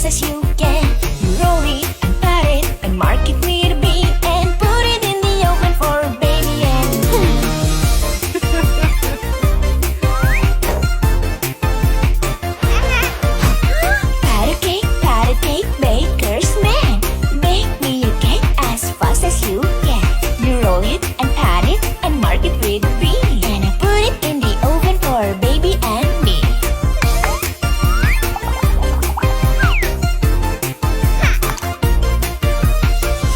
as you can. You roll it and pat it and mark it with a B and put it in the oven for baby and me. Pat a cake, baker's man. Bake me a cake as fast as you can. You roll it and pat it and mark it with a B and I put it in the oven for baby and me.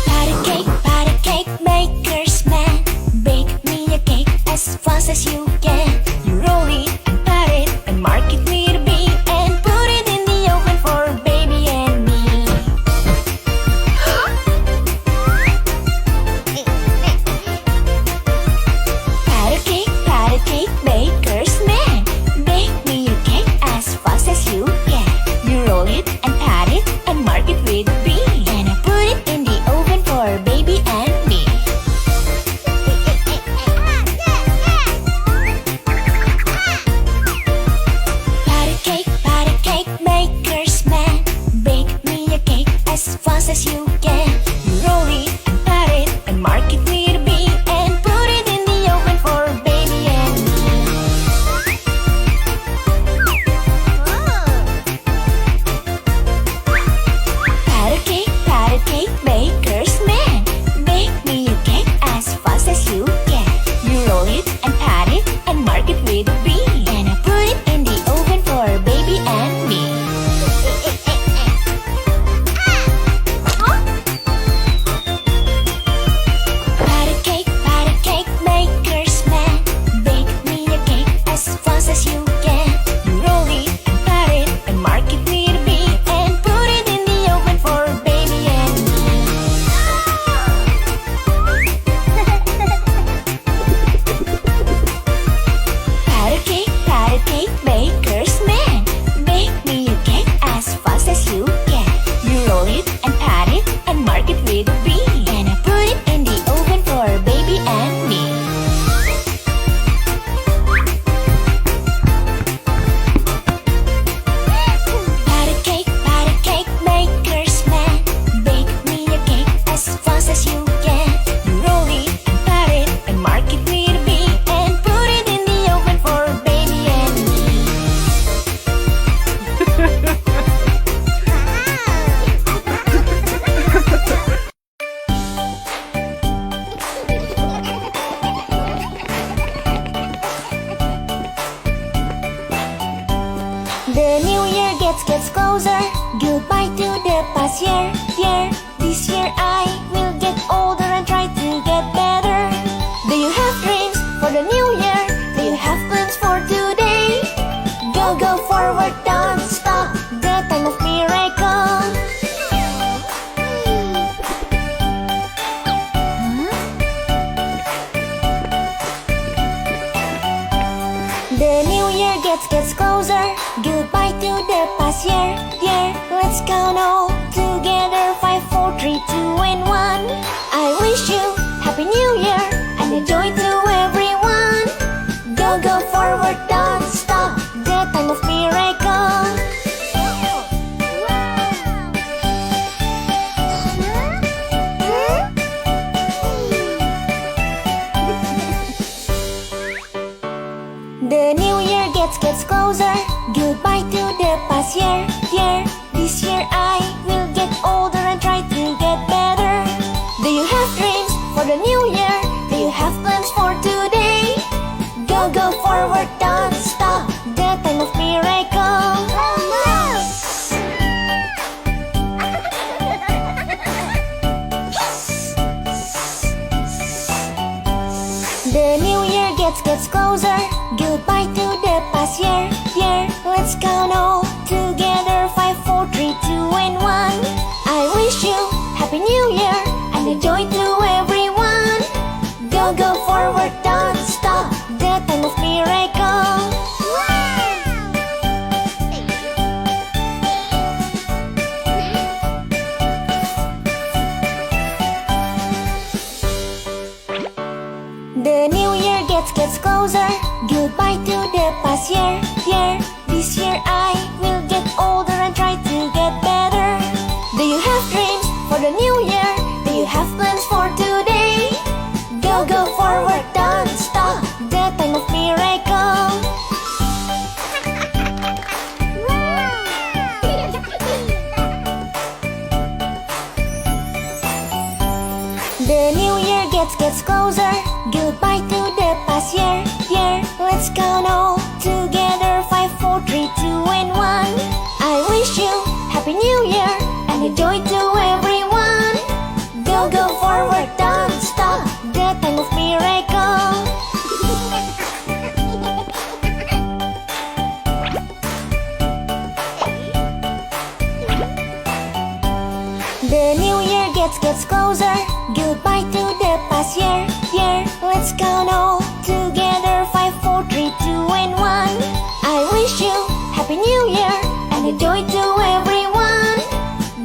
Pat a cake, baker's man. Bake me a cake as fast as you can. You roll it and pat it and mark it with a B and put it in the oven for baby and me. Pat a cake, baker's man. Bake me a cake as fast as you can. You roll it and pat it and mark it with a B and I put it in the oven for baby and me. Pat a cake, baker's man. Bake me a cake as fast as you can. You roll it and pat it and mark it with a B and put it in the oven for baby and me. Pat a cake, baker's man. Bake me a cake as fast as you can. You roll it and pat it and mark it with a B and I put it in the oven for baby and me. Pat a cake, baker's man. Bake me a cake as fast as you can. You roll it and pat it and mark it with a B and put it in the oven for baby and me. Pat a cake, baker's man. Bake me a cake as fast as you can. You roll it and pat it and mark it with a B and I put it in the oven for baby and me. Pat a cake, baker's man. Bake me a cake as fast as you can. You roll it and pat it and mark it with a B and put it in the oven for baby and me. The new year gets closer. Goodbye to the past year. This year I will get older and try to get better. Do you have dreams for the new year? Do you have plans for today? Go forward, don't stop. The time of miracle. The new year gets closer. Goodbye to the past year. Let's count all together. 5, 4, 3, 2, and 1. I wish you Happy New Year and enjoy to everyone. Go forward, don't stop. The time of miracle. The new year gets closer. Goodbye to the past year. This year I will get older and try to get better. Do you have dreams for the new year? Do you have plans for today? Go forward, don't stop. The time of miracle. The new year gets closer. Goodbye to the past year. Let's count all together. 5, 4, 3, 2, and 1. I wish you Happy New Year and enjoy to everyone. Go forward, don't stop. The time of miracle. The new year gets closer. Goodbye to the past year. This year I will get older and try to get better. gets closer. Goodbye to the past year, year. Let's count all together. 5, 4, 3, 2, and 1. I wish you Happy New Year and a joy to everyone. Go, go forward, don't stop. The time of miracle. The new year gets closer. Goodbye to the past year, year. Let's count all together. 5, 4, 3, 2, and 1. I wish you Happy New Year and a joy to everyone.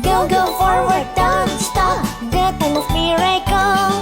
Go, go forward, don't stop. The time of miracle.